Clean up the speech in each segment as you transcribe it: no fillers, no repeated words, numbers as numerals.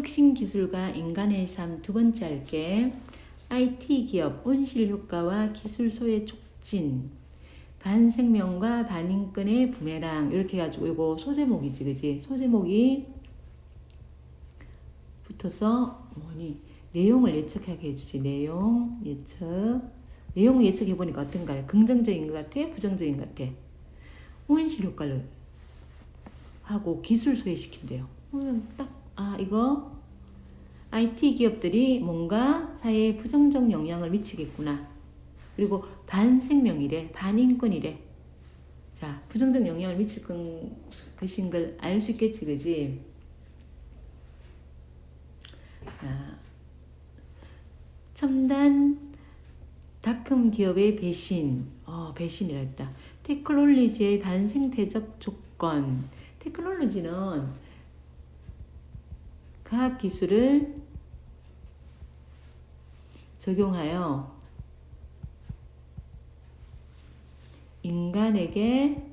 혁신기술과 인간의 삶 두 번째 할게. IT 기업 온실 효과와 기술 소외 촉진. 반생명과 반인권의 부메랑. 이렇게 해가지고 이거 소제목이지, 그지? 소제목이 붙어서 뭐니? 내용을 예측하게 해주지. 내용 예측. 내용을 예측해보니까 어떤가요? 긍정적인 것 같아? 부정적인 것 같아? 온실 효과를 하고 기술 소외시킨대요. 이거 IT 기업들이 뭔가 사회에 부정적 영향을 미치겠구나. 그리고 반생명이래, 반인권이래. 자, 부정적 영향을 미칠 것인 걸 알 수 있겠지, 그지? 자, 첨단 닷컴 기업의 배신, 배신이라 했다. 테크놀로지의 반생태적 조건. 테크놀로지는 과학기술을 적용하여 인간에게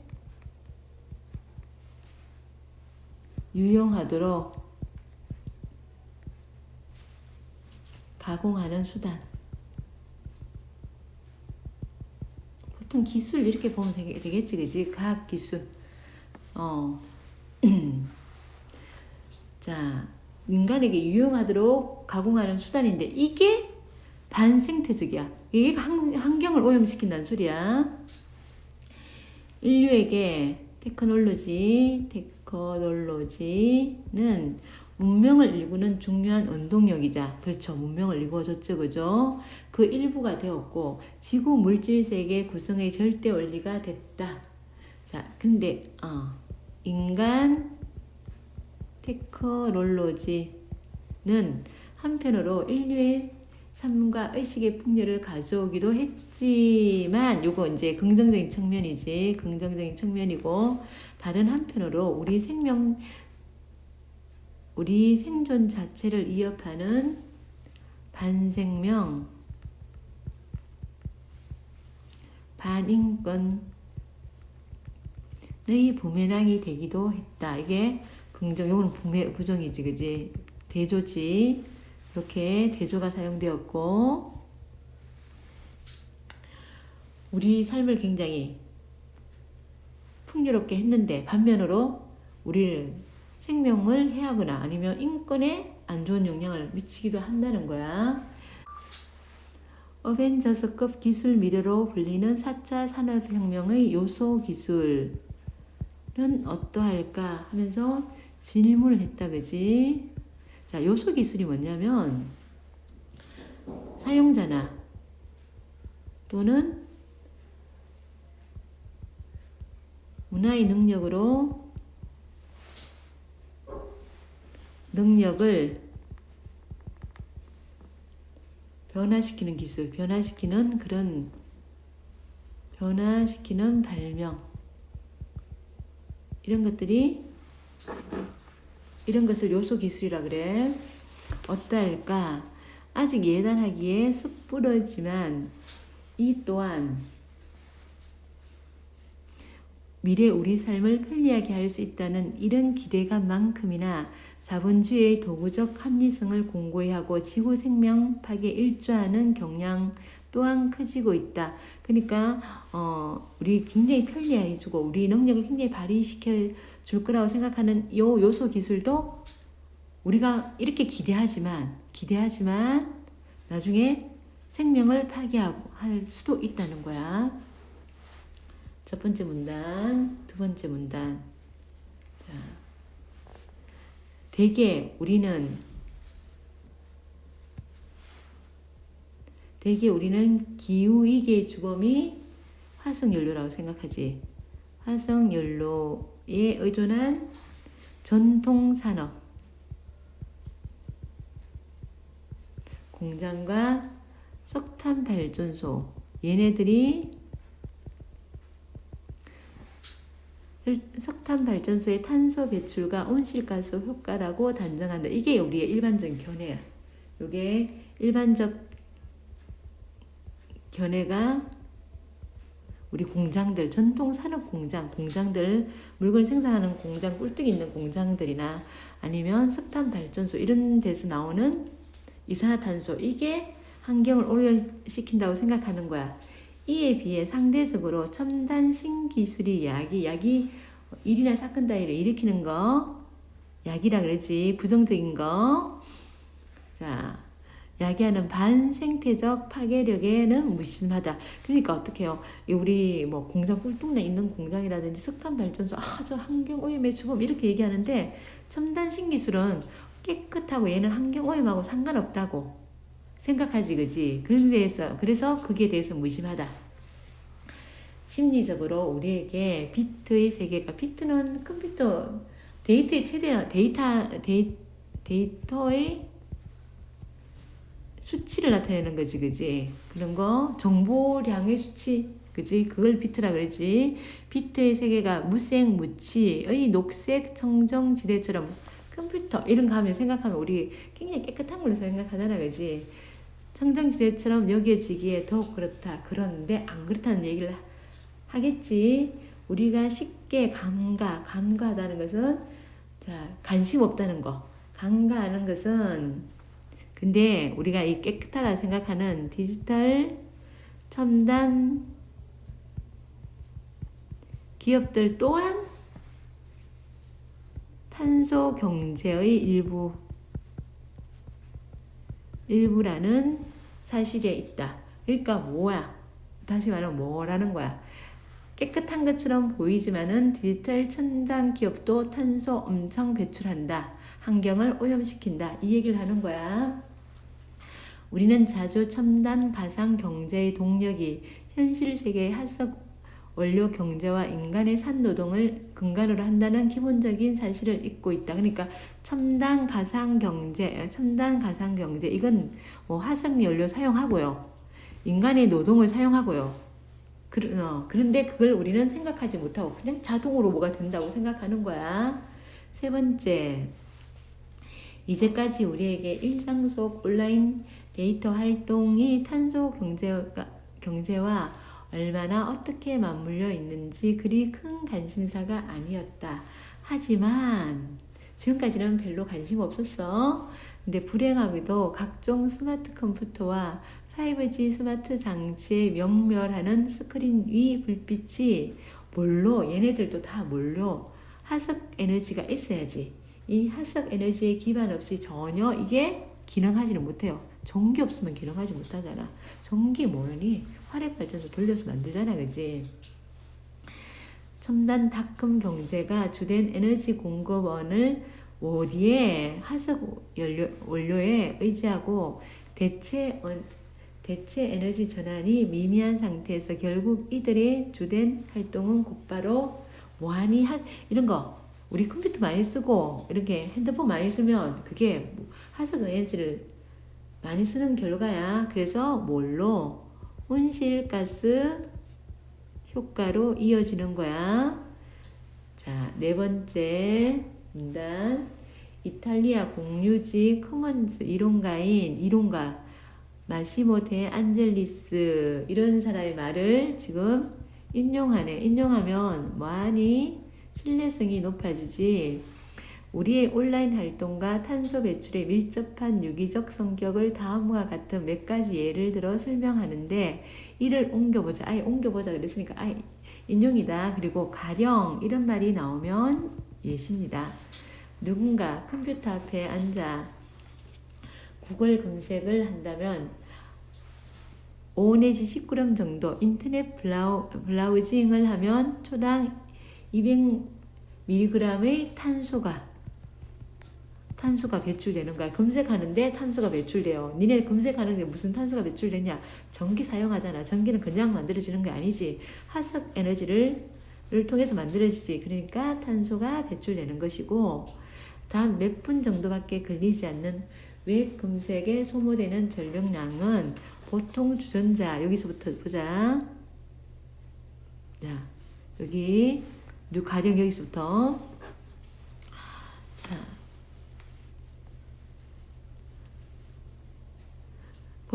유용하도록 가공하는 수단. 보통 기술 이렇게 보면 되겠지, 그지? 과학기술. 자, 인간에게 유용하도록 가공하는 수단인데 이게 반생태적이야. 이게 환경을 오염시킨다는 소리야. 인류에게 테크놀로지는 문명을 일구는 중요한 원동력이자, 그렇죠. 문명을 일구어줬죠, 그죠? 그 일부가 되었고, 지구 물질 세계 구성의 절대 원리가 됐다. 자, 근데, 인간 테크놀로지는 한편으로 인류의 삶과 의식의 풍요를 가져오기도 했지만, 요거 이제 긍정적인 측면이지. 긍정적인 측면이고, 다른 한편으로 우리 생존 자체를 위협하는 반생명, 반인권의 부메랑이 되기도 했다. 이게 요거는 부정이지, 그지? 대조지. 이렇게 대조가 사용되었고, 우리 삶을 굉장히 풍요롭게 했는데, 반면으로 우리를 생명을 해하거나 아니면 인권에 안 좋은 영향을 미치기도 한다는 거야. 어벤져스급 기술 미래로 불리는 4차 산업혁명의 요소 기술은 어떠할까 하면서 질문을 했다, 그지? 자, 요소 기술이 뭐냐면 사용자나 또는 문화의 능력을 변화시키는 기술, 변화시키는 발명, 이런 것을 요소 기술이라 그래. 어떠할까? 아직 예단하기에 섣부르지만 이 또한 미래 우리 삶을 편리하게 할 수 있다는 이런 기대감만큼이나 자본주의의 도구적 합리성을 공고히 하고 지구 생명 파괴에 일조하는 경향 또한 커지고 있다. 그러니까 우리 굉장히 편리해주고 우리 능력을 굉장히 발휘시켜 줄 거라고 생각하는 요 요소 기술도 우리가 이렇게 기대하지만 나중에 생명을 파괴하고 할 수도 있다는 거야. 첫 번째 문단, 두 번째 문단. 자, 대개 우리는 기후위기의 주범이 화석연료라고 생각하지. 화석연료에 의존한 전통산업, 공장과 석탄발전소, 얘네들이 석탄발전소의 탄소 배출과 온실가스 효과라고 단정한다. 이게 우리의 일반적인 견해야. 이게 일반적 견해가 우리 공장들, 전통 산업 공장들, 물건 생산하는 공장, 꿀뚝 있는 공장들이나 아니면 석탄 발전소 이런 데서 나오는 이산화탄소, 이게 환경을 오염시킨다고 생각하는 거야. 이에 비해 상대적으로 첨단 신기술이 약이 일이나 사건 따위를 일으키는 거, 약이라 그러지. 부정적인 거. 자, 야기하는 반생태적 파괴력에는 무심하다. 그러니까 어떻게 해요? 우리 뭐 공장 꿀뚝내 있는 공장이라든지 석탄 발전소, 저 환경 오염의 주범 이렇게 얘기하는데 첨단 신기술은 깨끗하고 얘는 환경 오염하고 상관없다고 생각하지, 그지? 그래서 그게 대해서 무심하다. 심리적으로 우리에게 비트의 세계가, 비트는 컴퓨터 데이터의 최대, 데이터의 수치를 나타내는 거지, 그지? 그런 거, 정보량의 수치, 그지? 그걸 비트라 그러지. 비트의 세계가 무색무취의 녹색 청정지대처럼 컴퓨터, 이런 거 하면 생각하면 우리 굉장히 깨끗한 걸로 생각하잖아, 그지? 청정지대처럼 여겨지기에 더욱 그렇다. 그런데 안 그렇다는 얘기를 하겠지. 우리가 쉽게 간과하다는 것은, 자, 관심 없다는 거. 간과하는 것은, 근데 우리가 이 깨끗하다 생각하는 디지털 첨단 기업들 또한 탄소 경제의 일부라는 사실에 있다. 그러니까 뭐야? 다시 말하면 뭐라는 거야? 깨끗한 것처럼 보이지만은 디지털 첨단 기업도 탄소 엄청 배출한다. 환경을 오염시킨다. 이 얘기를 하는 거야. 우리는 자주 첨단 가상 경제의 동력이 현실 세계의 합석 원료 경제와 인간의 산노동을 근간으로 한다는 기본적인 사실을 잊고 있다. 그러니까 첨단 가상 경제 이건 뭐 화석 연료 사용하고요. 인간의 노동을 사용하고요. 그런데 그걸 우리는 생각하지 못하고 그냥 자동으로 뭐가 된다고 생각하는 거야. 세 번째, 이제까지 우리에게 일상 속 온라인 데이터 활동이 탄소 경제와 얼마나 어떻게 맞물려 있는지 그리 큰 관심사가 아니었다. 하지만 지금까지는 별로 관심 없었어. 근데 불행하게도 각종 스마트 컴퓨터와 5G 스마트 장치에 명멸하는 스크린 위 불빛이 얘네들도 다 화석 에너지가 있어야지. 이 화석 에너지에 기반 없이 전혀 이게 기능하지는 못해요. 전기 없으면 기능하지 못하잖아. 전기 뭐니? 화력발전소 돌려서 만들잖아, 그지? 첨단 닷컴 경제가 주된 에너지 공급원을 어디에? 화석 원료에 의지하고 대체 에너지 전환이 미미한 상태에서 결국 이들의 주된 활동은 곧바로 이런 거 우리 컴퓨터 많이 쓰고 이렇게 핸드폰 많이 쓰면 그게 화석 에너지를 많이 쓰는 결과야. 그래서 온실가스 효과로 이어지는 거야. 자, 네 번째 문단. 이탈리아 공유지 커먼즈 이론가 마시모 데 안젤리스 이런 사람의 말을 지금 인용하네. 인용하면 뭐하니? 신뢰성이 높아지지. 우리의 온라인 활동과 탄소 배출의 밀접한 유기적 성격을 다음과 같은 몇 가지 예를 들어 설명하는데 이를 옮겨보자. 옮겨보자 그랬으니까 인용이다. 그리고 가령 이런 말이 나오면 예시입니다. 누군가 컴퓨터 앞에 앉아 구글 검색을 한다면 5 내지 10g 정도 인터넷 브라우징을 하면 초당 200mg의 탄소가 배출되는 거야. 검색하는데 탄소가 배출돼요. 니네 검색하는 게 무슨 탄소가 배출되냐? 전기 사용하잖아. 전기는 그냥 만들어지는 게 아니지. 화석 에너지를 통해서 만들어지지. 그러니까 탄소가 배출되는 것이고 단 몇 분 정도밖에 걸리지 않는 웹 검색에 소모되는 전력량은 보통 주전자, 여기서부터 보자. 자, 가령 여기서부터. 자,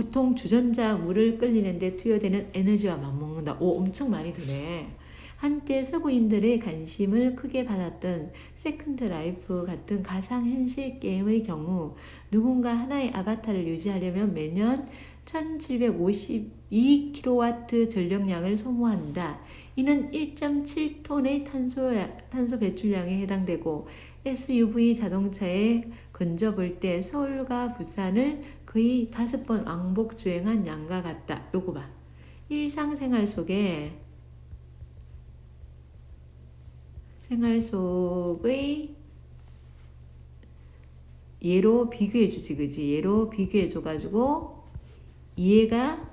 보통 주전자 물을 끓이는데 투여되는 에너지와 맞먹는다. 오, 엄청 많이 드네. 한때 서구인들의 관심을 크게 받았던 세컨드 라이프 같은 가상현실 게임의 경우 누군가 하나의 아바타를 유지하려면 매년 1752kW 전력량을 소모한다. 이는 1.7톤의 탄소 배출량에 해당되고 SUV 자동차에 건져볼 때 서울과 부산을 거의 5번 왕복 주행한 양과 같다. 요거 봐. 일상생활 속에 생활 속의 예로 비교해 주지, 그지? 예로 비교해 줘가지고 이해가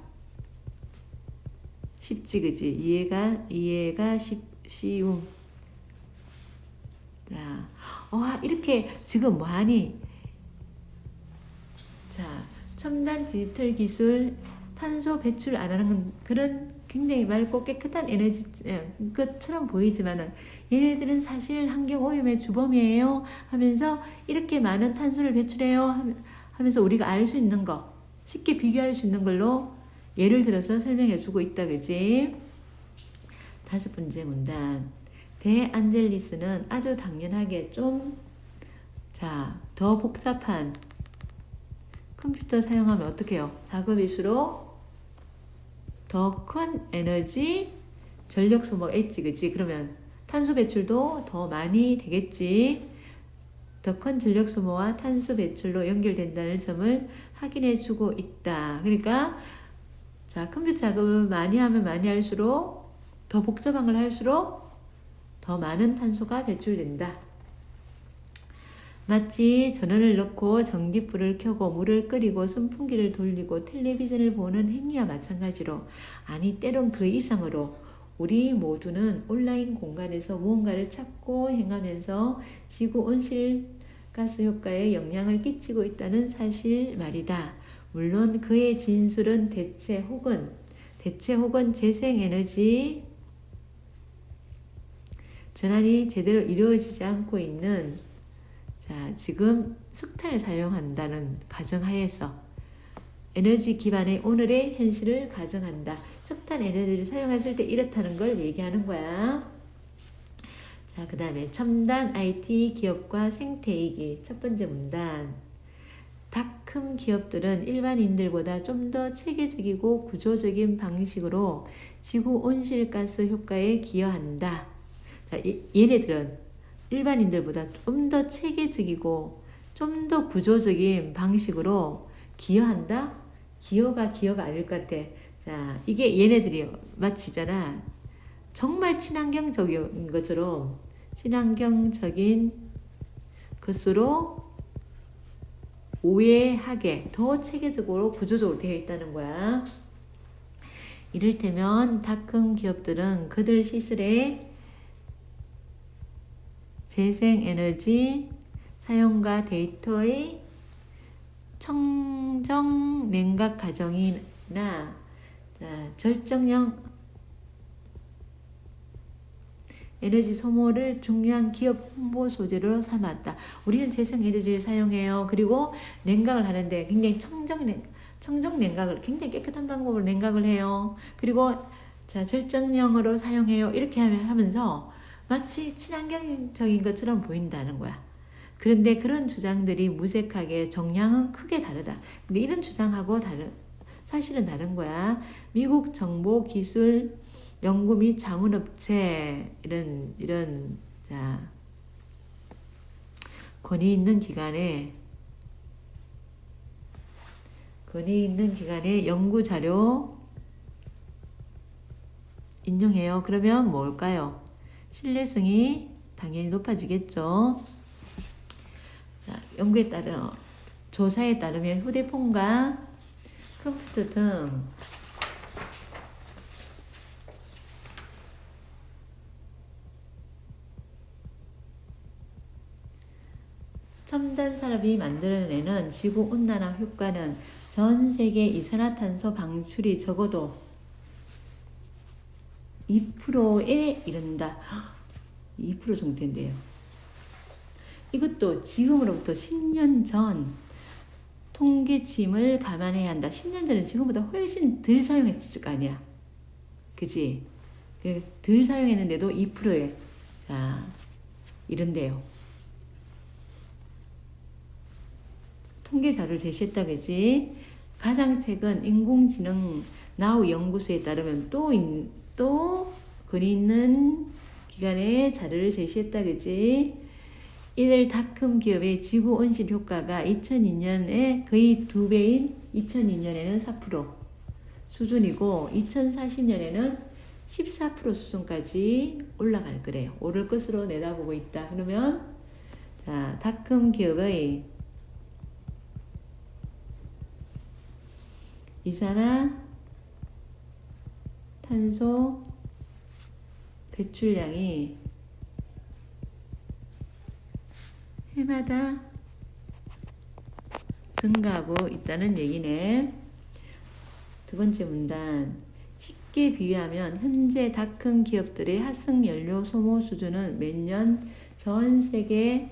쉽지, 그지? 이해가 쉬움. 자, 이렇게 지금 뭐하니? 자, 첨단 디지털 기술, 탄소 배출 안 하는 그런 굉장히 맑고 깨끗한 에너지 것처럼 보이지만은 얘네들은 사실 환경 오염의 주범이에요 하면서 이렇게 많은 탄소를 배출해요 하면서 우리가 알 수 있는 거, 쉽게 비교할 수 있는 걸로 예를 들어서 설명해 주고 있다, 그지? 5번째 문단. 데안젤리스는 아주 당연하게 더 복잡한 컴퓨터 사용하면 어떻게 해요? 작업일수록 더 큰 에너지 전력 소모가 있지, 그치? 그러면 탄소 배출도 더 많이 되겠지. 더 큰 전력 소모와 탄소 배출로 연결된다는 점을 확인해 주고 있다. 그러니까 자, 컴퓨터 작업을 많이 하면 많이 할수록 더 복잡한 걸 할수록 더 많은 탄소가 배출된다. 마치 전원을 넣고 전기불을 켜고 물을 끓이고 선풍기를 돌리고 텔레비전을 보는 행위와 마찬가지로, 아니 때론 그 이상으로 우리 모두는 온라인 공간에서 무언가를 찾고 행하면서 지구 온실가스 효과에 영향을 끼치고 있다는 사실 말이다. 물론 그의 진술은 대체 혹은 재생에너지 전환이 제대로 이루어지지 않고 있는, 자, 지금 석탄을 사용한다는 가정하에서 에너지 기반의 오늘의 현실을 가정한다. 석탄 에너지를 사용했을 때 이렇다는 걸 얘기하는 거야. 자, 그 다음에 첨단 IT 기업과 생태이기. 첫 번째 문단. 닷컴 기업들은 일반인들보다 좀 더 체계적이고 구조적인 방식으로 지구 온실가스 효과에 기여한다. 자, 얘네들은 일반인들보다 좀 더 체계적이고 좀 더 구조적인 방식으로 기여한다? 기여가 아닐 것 같아. 자, 이게 얘네들이 마치잖아. 정말 친환경적인 것처럼 친환경적인 것으로 오해하게 더 체계적으로 구조적으로 되어 있다는 거야. 이를테면 닷컴 기업들은 그들 시설에 재생에너지 사용과 데이터의 청정 냉각 가정이나 절정형 에너지 소모를 중요한 기업 홍보 소재로 삼았다. 우리는 재생에너지를 사용해요. 그리고 냉각을 하는데 굉장히 청정 냉각을 굉장히 깨끗한 방법으로 냉각을 해요. 그리고 자, 절정형으로 사용해요. 이렇게 하면서 마치 친환경적인 것처럼 보인다는 거야. 그런데 그런 주장들이 무색하게 정량은 크게 다르다. 근데 이런 주장하고 사실은 다른 거야. 미국 정보기술 연구 및 자문업체 이런 자, 권위 있는 기관의 연구 자료 인용해요. 그러면 뭘까요? 신뢰성이 당연히 높아지겠죠. 자, 연구에 따른 조사에 따르면 휴대폰과 컴퓨터 등 첨단 산업이 만들어내는 지구온난화 효과는 전 세계 이산화탄소 방출이 적어도 2%에 이른다. 2% 정도 된대요. 이것도 지금으로부터 10년 전 통계침을 감안해야 한다. 10년 전에 지금보다 훨씬 덜 사용했을 거 아니야. 그지? 덜 사용했는데도 2%에 자 이런데요. 통계 자료를 제시했다. 그지? 가장 최근 인공지능 나우 연구소에 따르면 또 근이 있는 기관의 자료를 제시했다. 그지? 이들 닷컴 기업의 지구 온실 효과가 2002년에 거의 2배인 2002년에는 4% 수준이고 2040년에는 14% 수준까지 올라갈 거래요. 오를 것으로 내다보고 있다. 그러면 자, 닷컴 기업의 이산화탄소 배출량이 해마다 증가하고 있다는 얘기네. 두 번째 문단. 쉽게 비유하면 현재 닷컴 기업들의 합성 연료 소모 수준은 매년 전 세계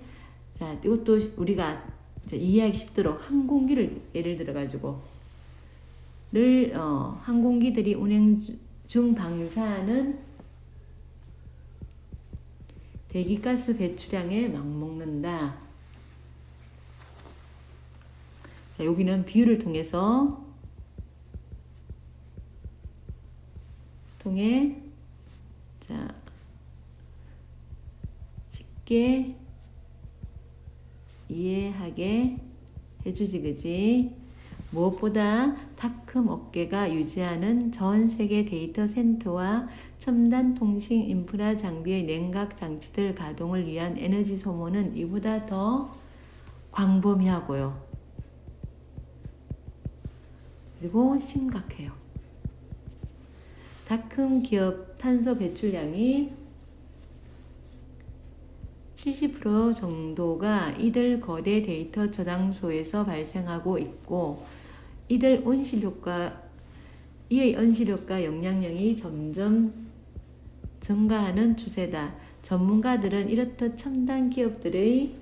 자, 이것도 우리가 이해하기 쉽도록 항공기를 예를 들어 가지고 항공기들이 운행 중 방사하는 대기가스 배출량에 맞먹는다. 자, 여기는 비유를 통해 자, 쉽게 이해하게 해주지. 그지? 무엇보다 닷컴 업계가 유지하는 전 세계 데이터 센터와 첨단 통신 인프라 장비의 냉각 장치들 가동을 위한 에너지 소모는 이보다 더 광범위하고요. 그리고 심각해요. 닷컴 기업 탄소 배출량이 70% 정도가 이들 거대 데이터 저장소에서 발생하고 있고 이의 온실효과 영향력이 점점 증가하는 추세다. 전문가들은 이렇듯 첨단 기업들의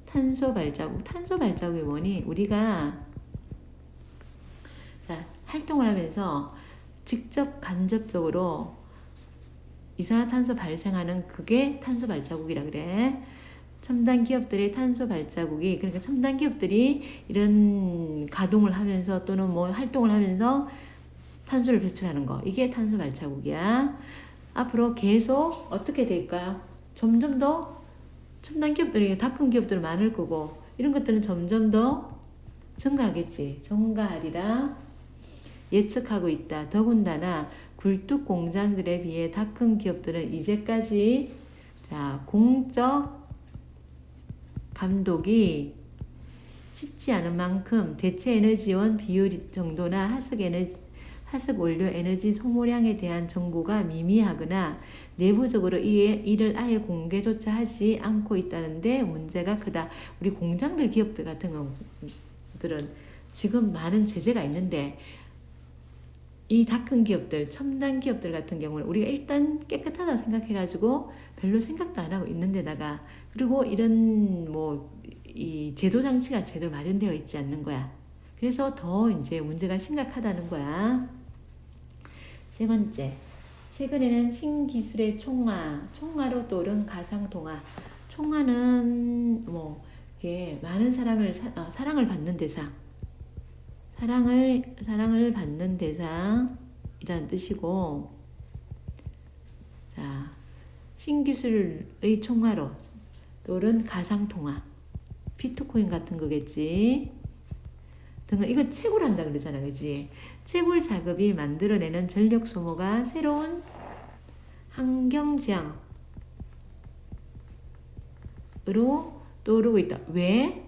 탄소 발자국이 뭐니? 우리가 자, 활동을 하면서 직접 간접적으로 이산화탄소 발생하는 그게 탄소 발자국이라 그래. 첨단 기업들의 탄소 발자국이 그러니까 첨단 기업들이 이런 가동을 하면서 또는 뭐 활동을 하면서 탄소를 배출하는 거 이게 탄소 발자국이야. 앞으로 계속 어떻게 될까요? 점점 더 첨단 기업들이 닷컴 기업들은 많을 거고 이런 것들은 점점 더 증가하겠지. 증가하리라 예측하고 있다. 더군다나 굴뚝 공장들에 비해 닷컴 기업들은 이제까지 자, 공적 감독이 쉽지 않은 만큼 대체 에너지원 비율 정도나 하습 원료 에너지 소모량에 대한 정보가 미미하거나 내부적으로 이를 아예 공개조차 하지 않고 있다는데 문제가 크다. 우리 공장들 기업들 같은 것들은 지금 많은 제재가 있는데 이 닷컴 기업들, 첨단 기업들 같은 경우는 우리가 일단 깨끗하다고 생각해가지고 별로 생각도 안 하고 있는 데다가 그리고 이런 이 제도 장치가 제대로 마련되어 있지 않는 거야. 그래서 더 이제 문제가 심각하다는 거야. 세 번째, 최근에는 신기술의 총화로 떠오른 가상통화. 총화는 이게 많은 사랑을 받는 대상. 사랑을 받는 대상이라는 뜻이고, 자, 신기술의 총화로 또는 가상통화, 비트코인 같은 거겠지. 등은 이거 채굴한다 그러잖아, 그지? 채굴 작업이 만들어내는 전력 소모가 새로운 환경 재앙으로 떠오르고 있다. 왜?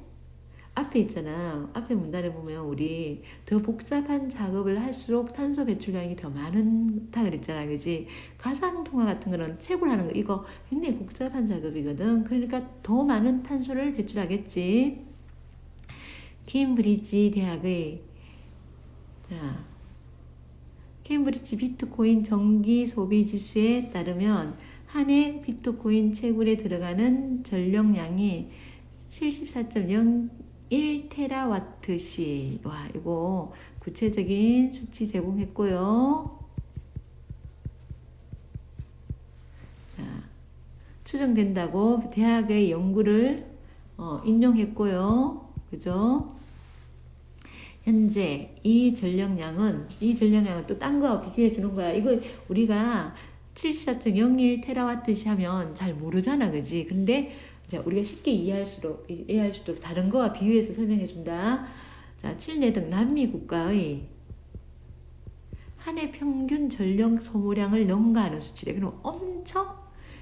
앞에 있잖아. 앞에 문단에 보면 우리 더 복잡한 작업을 할수록 탄소 배출량이 더 많다 그랬잖아. 그지? 가상통화 같은 거는 채굴하는 거 이거 굉장히 복잡한 작업이거든. 그러니까 더 많은 탄소를 배출하겠지. 케임브리지 대학의 케임브리지 비트코인 정기 소비 지수에 따르면 한 해 비트코인 채굴에 들어가는 전력량이 0.1테라와트시. 와, 이거 구체적인 수치 제공했고요. 자, 추정된다고 대학의 연구를 인용했고요. 그죠? 현재 이 전력량은 또 딴 거 비교해 주는 거야. 이거 우리가 74.01테라와트시 하면 잘 모르잖아. 그지? 근데 자, 우리가 쉽게 이해할 수 있도록 다른 거와 비교해서 설명해 준다. 자, 칠레 등 남미 국가의 한 해 평균 전력 소모량을 넘가하는 수치래. 그럼 엄청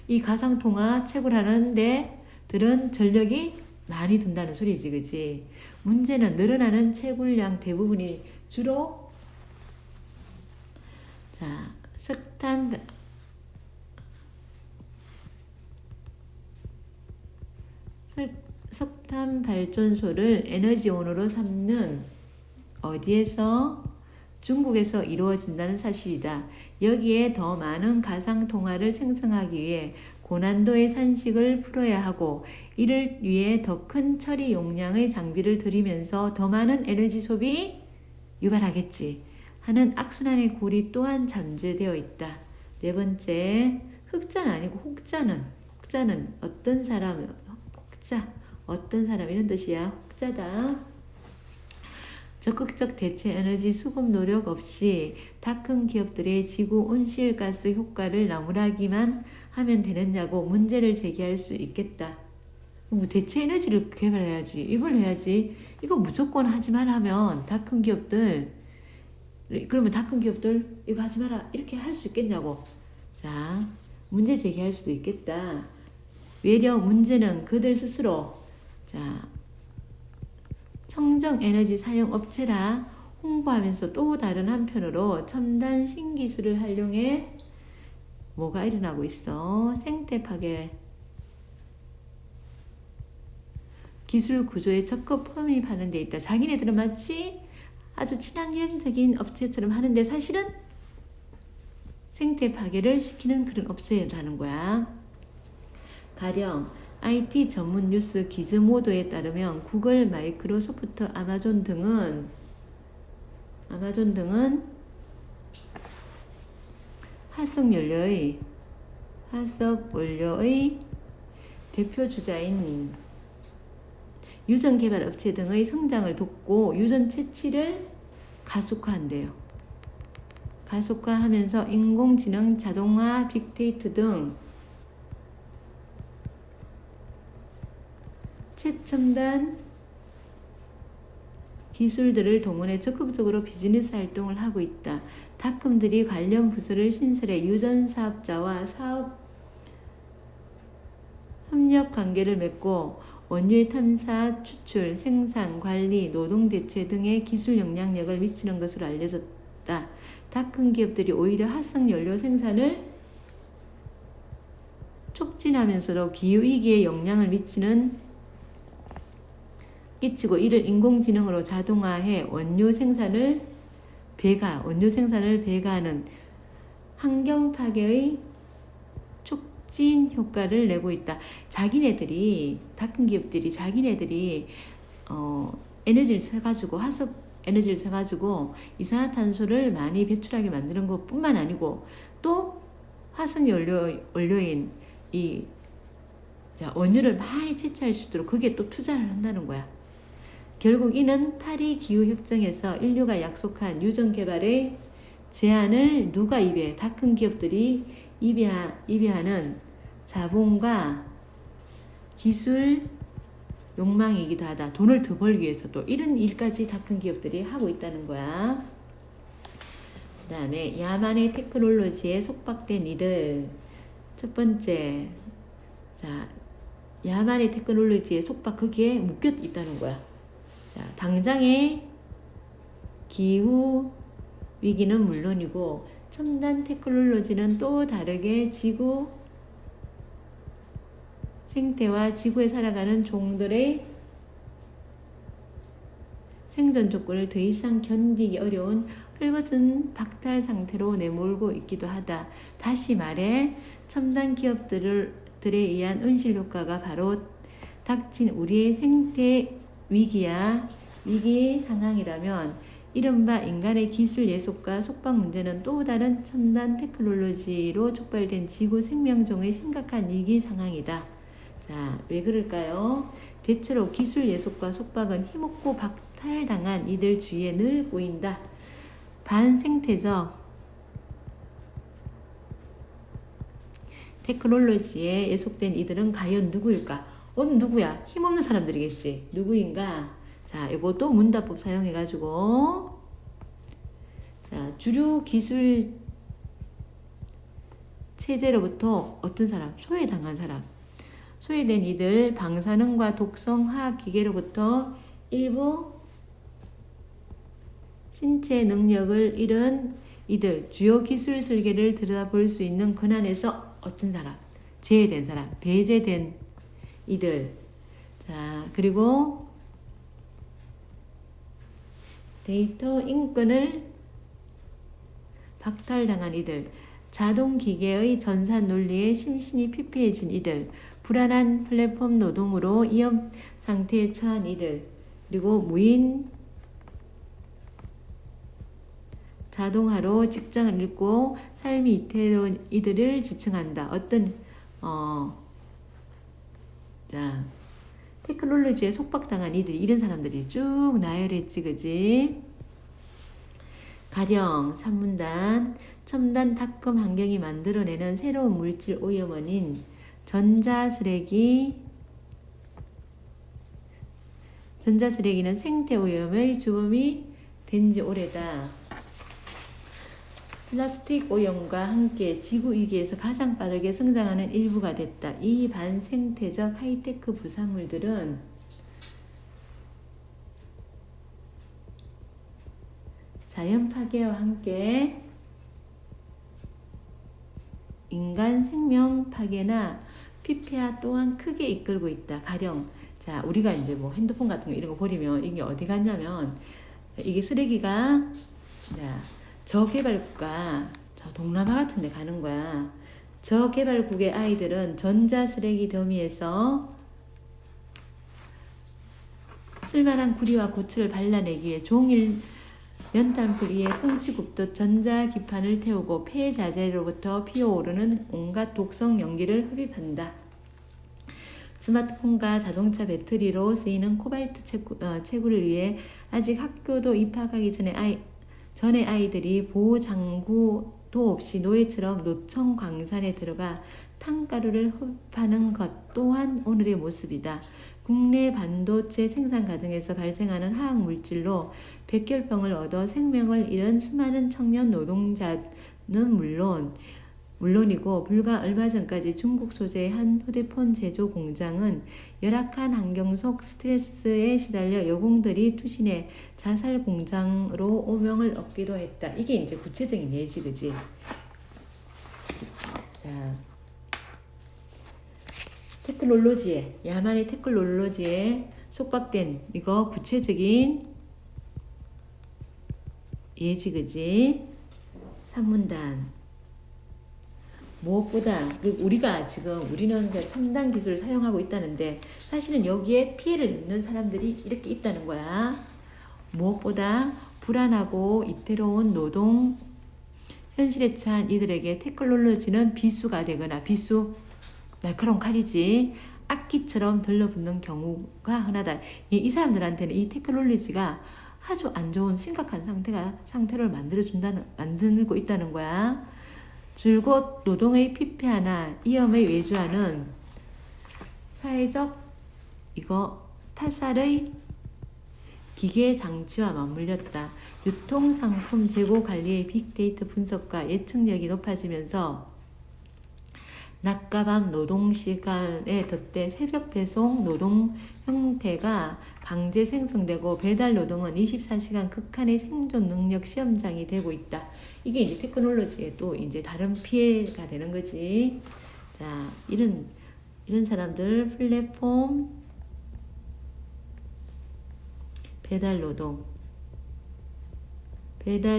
이 가상통화 채굴하는 데들은 전력이 많이 든다는 소리지. 그지? 문제는 늘어나는 채굴량 대부분이 주로 자, 석탄 발전소를 에너지원으로 삼는 어디에서? 중국에서 이루어진다는 사실이다. 여기에 더 많은 가상통화를 생성하기 위해 고난도의 산식을 풀어야 하고 이를 위해 더 큰 처리 용량의 장비를 들이면서 더 많은 에너지 소비 유발하겠지 하는 악순환의 고리 또한 잠재되어 있다. 네 번째, 흑자는 아니고 혹자는 어떤 사람, 어떤 사람 이런 뜻이야. 혹자다. 적극적 대체 에너지 수급 노력 없이 다 큰 기업들의 지구 온실가스 효과를 나무라기만 하면 되느냐고 문제를 제기할 수 있겠다. 뭐 대체 에너지를 개발해야지. 이걸 해야지. 이거 무조건 하지 마라 하면 다 큰 기업들 그러면 다 큰 기업들 이거 하지 마라 이렇게 할 수 있겠냐고. 자, 문제 제기할 수도 있겠다. 외려 문제는 그들 스스로 자 청정 에너지 사용 업체라 홍보하면서 또 다른 한편으로 첨단 신기술을 활용해 뭐가 일어나고 있어? 생태 파괴 기술 구조에 적극 편입하는 데 있다. 자기네들은 마치 아주 친환경적인 업체처럼 하는데 사실은 생태 파괴를 시키는 그런 업체라는 거야. 가령 IT 전문 뉴스 기즈모도에 따르면 구글, 마이크로소프트, 아마존 등은 화석연료의 대표 주자인 유전 개발 업체 등의 성장을 돕고 유전 채취를 가속화한대요. 가속화하면서 인공지능, 자동화, 빅데이터 등 최첨단 기술들을 동원해 적극적으로 비즈니스 활동을 하고 있다. 닷컴들이 관련 부서를 신설해 유전 사업자와 사업 협력 관계를 맺고 원유의 탐사, 추출, 생산, 관리, 노동 대체 등의 기술 영향력을 미치는 것으로 알려졌다. 닷컴 기업들이 오히려 화석연료 생산을 촉진하면서도 기후위기에 영향을 끼치고 이를 인공지능으로 자동화해 원유 생산을 배가하는 환경 파괴의 촉진 효과를 내고 있다. 닷컴 기업들이 자기네들이 에너지를 써가지고 화석 에너지를 써가지고 이산화탄소를 많이 배출하게 만드는 것뿐만 아니고 또 화석연료인 원유를 많이 채취할 수 있도록 그게 또 투자를 한다는 거야. 결국 이는 파리 기후협정에서 인류가 약속한 유전 개발의 제한을 누가 입에 다 큰 기업들이 입에하는 자본과 기술 욕망이기도 하다. 돈을 더 벌기 위해서 또 이런 일까지 다 큰 기업들이 하고 있다는 거야. 그 다음에 야만의 테크놀로지에 속박된 이들. 첫 번째, 자, 야만의 테크놀로지에 속박 거기에 묶여 있다는 거야. 자, 당장의 기후 위기는 물론이고 첨단 테크놀로지는 또 다르게 지구 생태와 지구에 살아가는 종들의 생존 조건을 더 이상 견디기 어려운 헐벗은 박탈 상태로 내몰고 있기도 하다. 다시 말해 첨단 기업들에 의한 온실 효과가 바로 닥친 우리의 생태 위기야. 위기 상황이라면 이른바 인간의 기술 예속과 속박 문제는 또 다른 첨단 테크놀로지로 촉발된 지구 생명종의 심각한 위기 상황이다. 자, 왜 그럴까요? 대체로 기술 예속과 속박은 힘없고 박탈당한 이들 주위에 늘 보인다. 반생태적 테크놀로지에 예속된 이들은 과연 누구일까? 누구야? 힘없는 사람들이겠지. 누구인가? 자, 이것도 문답법 사용해가지고, 자, 주류 기술 체제로부터 어떤 사람? 소외당한 사람. 소외된 이들, 방사능과 독성 화학 기계로부터 일부 신체 능력을 잃은 이들, 주요 기술 설계를 들여다볼 수 있는 권한에서 어떤 사람? 제외된 사람, 배제된 이들. 자, 그리고 데이터 인권을 박탈당한 이들, 자동기계의 전산 논리에 심신이 피폐해진 이들, 불안한 플랫폼 노동으로 위험 상태에 처한 이들, 그리고 무인 자동화로 직장을 잃고 삶이 이태로운 이들을 지칭한다. 자, 테크놀로지에 속박당한 이들, 이런 사람들이 쭉 나열했지, 그지? 가령, 산문단, 첨단 닷컴 환경이 만들어내는 새로운 물질 오염원인 전자쓰레기는 생태 오염의 주범이 된 지 오래다. 플라스틱 오염과 함께 지구 위기에서 가장 빠르게 성장하는 일부가 됐다. 이 반생태적 하이테크 부산물들은 자연 파괴와 함께 인간 생명 파괴나 피폐화 또한 크게 이끌고 있다. 가령, 자, 우리가 이제 뭐 핸드폰 같은 거 이런 거 버리면 이게 어디 갔냐면, 이게 쓰레기가, 자, 저개발국가, 저 동남아 같은 데 가는 거야. 저개발국의 아이들은 전자쓰레기 더미에서 쓸만한 구리와 고철을 발라내기 위해 종일 연탄불 위에 꽁치 굽듯 전자기판을 태우고 폐자재로부터 피어오르는 온갖 독성 연기를 흡입한다. 스마트폰과 자동차 배터리로 쓰이는 코발트 채굴을 위해 아직 학교도 입학하기 전에 아이들이 보호장구도 없이 노예처럼 노천 광산에 들어가 탄가루를 흡입하는 것 또한 오늘의 모습이다. 국내 반도체 생산 과정에서 발생하는 화학물질로 백혈병을 얻어 생명을 잃은 수많은 청년 노동자는 물론이고 불과 얼마 전까지 중국 소재의 한 휴대폰 제조 공장은 열악한 환경 속 스트레스에 시달려 여공들이 투신해 자살 공장으로 오명을 얻기도 했다. 이게 이제 구체적인 예지, 그지? 자, 야만의 테크놀로지에 속박된 이거 구체적인 예지, 그지? 산문단. 무엇보다 우리는 첨단 기술을 사용하고 있다는데 사실은 여기에 피해를 입는 사람들이 이렇게 있다는 거야. 무엇보다 불안하고 이태로운 노동 현실에 처한 이들에게 테크놀로지는 비수가 되거나 날카로운 칼이지 악기처럼 들러붙는 경우가 흔하다. 이 사람들한테는 이 테크놀로지가 아주 안 좋은 심각한 상태를 만들고 있다는 거야. 줄곧 노동의 피폐화나 위험의 외주화는 사회적 타살의 기계 장치와 맞물렸다. 유통상품 재고 관리의 빅데이터 분석과 예측력이 높아지면서 낮과 밤 노동시간에 덧대 새벽 배송 노동 형태가 강제 생성되고 배달 노동은 24시간 극한의 생존 능력 시험장이 되고 있다. 이게 이제 테크놀로지의 또 이제 다른 피해가 되는 거지. 자, 이런 사람들 플랫폼 배달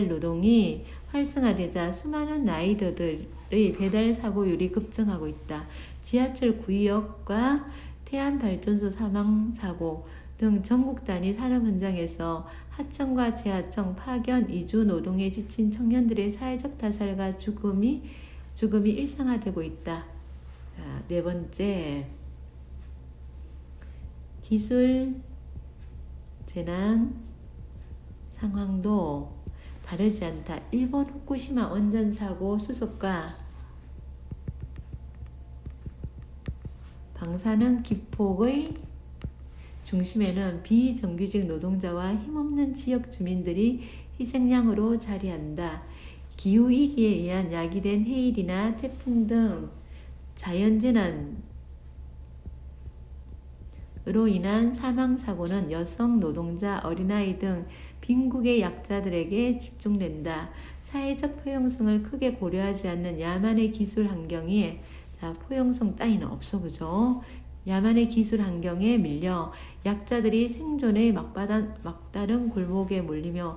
노동이 활성화되자 수많은 라이더들의 배달 사고율이 급증하고 있다. 지하철 구의역과 태안발전소 사망 사고는 등 전국 단위 산업 현장에서 하청과 재하청, 파견, 이주 노동에 지친 청년들의 사회적 타살과 죽음이 일상화되고 있다. 자, 네 번째, 기술 재난 상황도 다르지 않다. 일본 후쿠시마 원전 사고 수습과 방사능 기폭의 중심에는 비정규직 노동자와 힘없는 지역 주민들이 희생양으로 자리한다. 기후위기에 의한 야기된 해일이나 태풍 등 자연재난으로 인한 사망사고는 여성, 노동자, 어린아이 등 빈국의 약자들에게 집중된다. 사회적 포용성을 크게 고려하지 않는 야만의 기술 환경에, 자, 포용성 따위는 없어, 그죠? 야만의 기술 환경에 밀려 약자들이 생존의 막다른 골목에 몰리며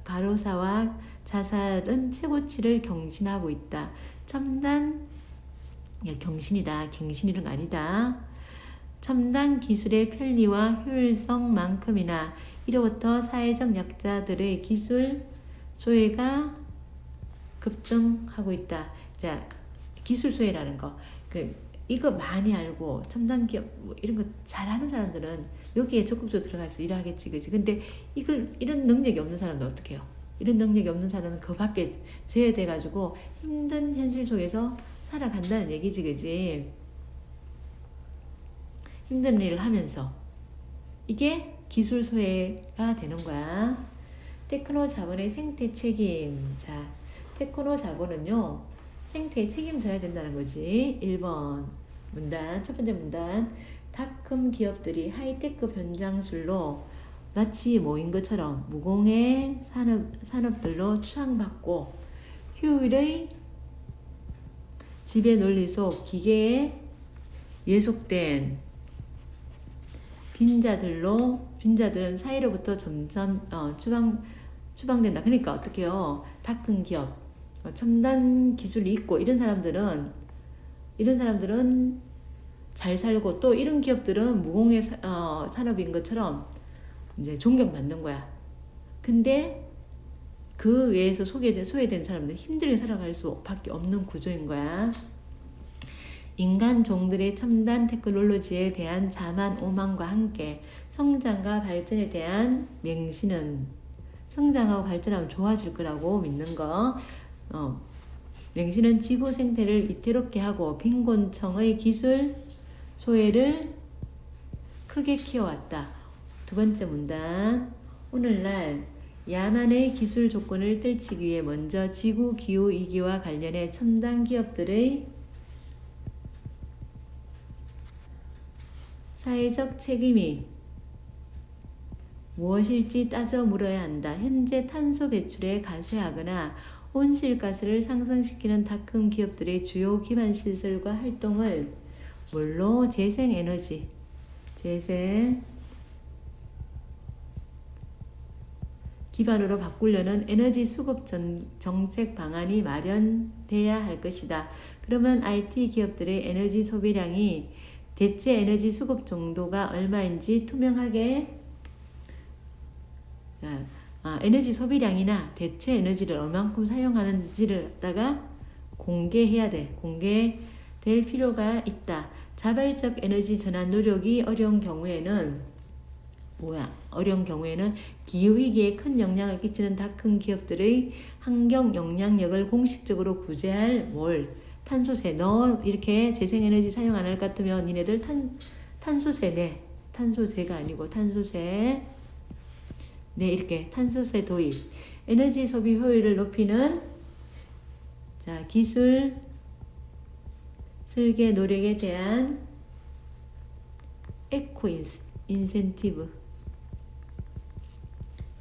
가로사와 자살은 최고치를 경신하고 있다. 경신이다. 갱신이는 아니다. 첨단 기술의 편리와 효율성만큼이나 이로부터 사회적 약자들의 기술 소외가 급증하고 있다. 자, 기술 소외라는 거. 이거 많이 알고 첨단 기업 이런 거 잘하는 사람들은 여기에 적극적으로 들어가서 일하겠지, 그지? 근데 이런 능력이 없는 사람은 어떻게 해요? 이런 능력이 없는 사람은 그 밖에 제외돼가지고 힘든 현실 속에서 살아간다는 얘기지, 그지? 힘든 일을 하면서 이게 기술 소외가 되는 거야. 테크노 자본의 생태 책임. 자, 테크노 자본은요, 생태에 책임져야 된다는 거지. 1번 문단, 첫 번째 문단. 다큰 기업들이 하이테크 변장술로 마치 모인 것처럼 무공해 산업들로 추앙받고 효율의 지배 논리 속 기계에 예속된 빈자들은 사회로부터 점점 추방된다. 그러니까 어떻게 해요? 다 큰 기업, 첨단 기술이 있고 이런 사람들은 잘 살고, 또 이런 기업들은 무공해 산업인 것처럼 이제 존경받는 거야. 근데 그 외에서 소외된 사람들 힘들게 살아갈 수밖에 없는 구조인 거야. 인간 종들의 첨단 테크놀로지에 대한 자만 오만과 함께 성장과 발전에 대한 맹신은, 성장하고 발전하면 좋아질 거라고 믿는 거. 맹신은 지구 생태를 위태롭게 하고 빈곤층의 기술 소외를 크게 키워왔다. 두 번째 문단. 오늘날 야만의 기술 조건을 떨치기 위해 먼저 지구 기후 위기와 관련해 첨단 기업들의 사회적 책임이 무엇일지 따져 물어야 한다. 현재 탄소 배출에 가세하거나 온실가스를 상승시키는 다큰 기업들의 주요 기반 시설과 활동을 뭘로? 재생 기반으로 바꾸려는 에너지 수급 정책 방안이 마련돼야 할 것이다. 그러면 IT 기업들의 에너지 소비량이 대체 에너지 수급 정도가 얼마인지 투명하게, 에너지 소비량이나 대체 에너지를 얼만큼 사용하는지를 갖다가 공개해야 돼. 공개될 필요가 있다. 자발적 에너지 전환 노력이 어려운 경우에는 기후위기에 큰 영향을 끼치는 다 큰 기업들의 환경 영향력을 공식적으로 구제할 탄소세. 너 이렇게 재생에너지 사용 안 할 것 같으면 니네들 탄소세 내. 탄소세가 아니고 탄소세. 네, 이렇게 탄소세 도입. 에너지 소비 효율을 높이는, 자, 기술 설계 노력에 대한 에코 인센티브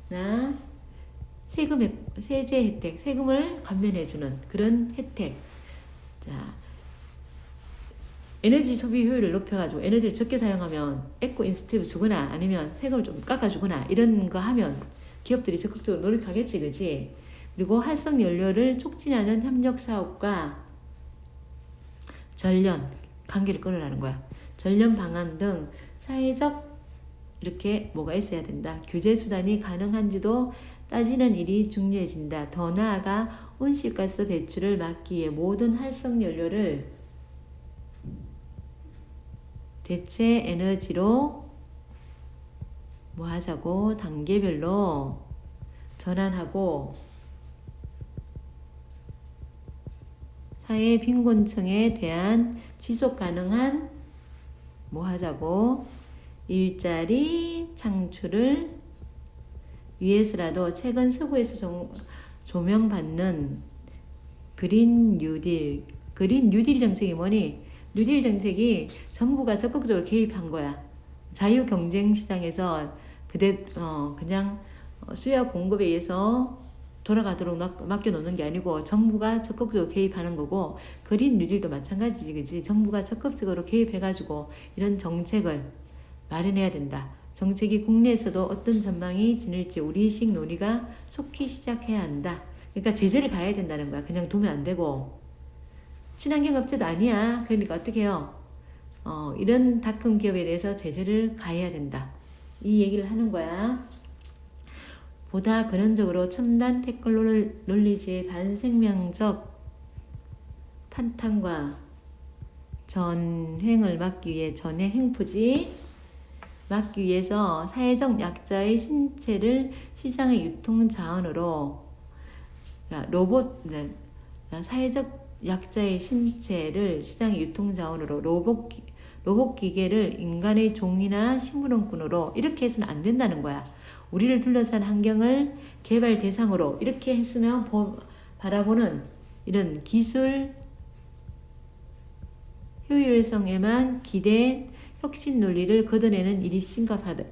나 세제 혜택, 세금을 감면해주는 그런 혜택. 자, 에너지 소비 효율을 높여가지고 에너지를 적게 사용하면 에코 인센티브 주거나 아니면 세금을 좀 깎아주거나 이런 거 하면 기업들이 적극적으로 노력하겠지, 그지? 그리고 활성 연료를 촉진하는 협력 사업과 전련, 관계를 끊으라는 거야. 전련 방안 등 사회적 이렇게 뭐가 있어야 된다. 규제 수단이 가능한지도 따지는 일이 중요해진다. 더 나아가 온실가스 배출을 막기 위해 모든 활성 연료를 대체 에너지로 뭐 하자고 단계별로 전환하고 사회 빈곤층에 대한 지속 가능한 뭐 하자고 일자리 창출을 위해서라도 최근 서구에서 조명받는 그린 뉴딜. 그린 뉴딜 정책이 뭐니? 뉴딜 정책이 정부가 적극적으로 개입한 거야. 자유 경쟁 시장에서 그냥 수요와 공급에 의해서 돌아가도록 맡겨놓는 게 아니고 정부가 적극적으로 개입하는 거고, 그린 뉴딜도 마찬가지지, 그지? 정부가 적극적으로 개입해가지고 이런 정책을 마련해야 된다. 정책이 국내에서도 어떤 전망이 지닐지 우리식 논의가 속히 시작해야 한다. 그러니까 제재를 가해야 된다는 거야. 그냥 두면 안 되고. 친환경 업체도 아니야. 그러니까 어떻게 해요? 이런 다큰 기업에 대해서 제재를 가해야 된다. 이 얘기를 하는 거야. 보다 근원적으로 첨단 테크놀로지의 반생명적 판탄과 전횡을 막기 위해 막기 위해서 사회적 약자의 신체를 시장의 유통 자원으로 사회적 약자의 신체를 시장의 유통 자원으로 로봇 기계를 인간의 종이나 식물원꾼으로 이렇게 해서는 안 된다는 거야. 우리를 둘러싼 환경을 개발 대상으로 이렇게 했으면 바라보는 이런 기술 효율성에만 기대한 혁신 논리를 걷어내는 일이 시급하다.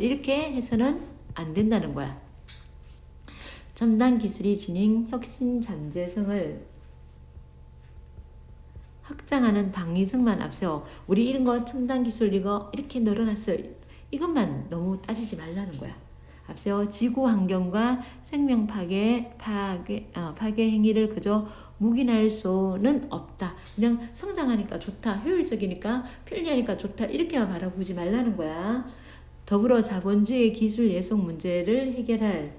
이렇게 해서는 안 된다는 거야. 첨단 기술이 지닌 혁신 잠재성을 확장하는 당위성만 앞세워. 우리 이런 거 첨단 기술 이거 이렇게 늘어났어요. 이것만 너무 따지지 말라는 거야. 앞세워 지구 환경과 생명 파괴 행위를 그저 묵인할 수는 없다. 그냥 성장하니까 좋다, 효율적이니까 편리하니까 좋다 이렇게만 바라보지 말라는 거야. 더불어 자본주의 기술 예속 문제를 해결할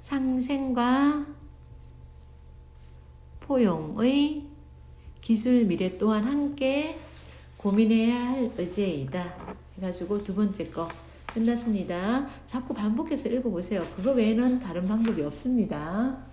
상생과 포용의 기술 미래 또한 함께 고민해야 할 의제이다. 해가지고 두 번째 거 끝났습니다. 자꾸 반복해서 읽어보세요. 그거 외에는 다른 방법이 없습니다.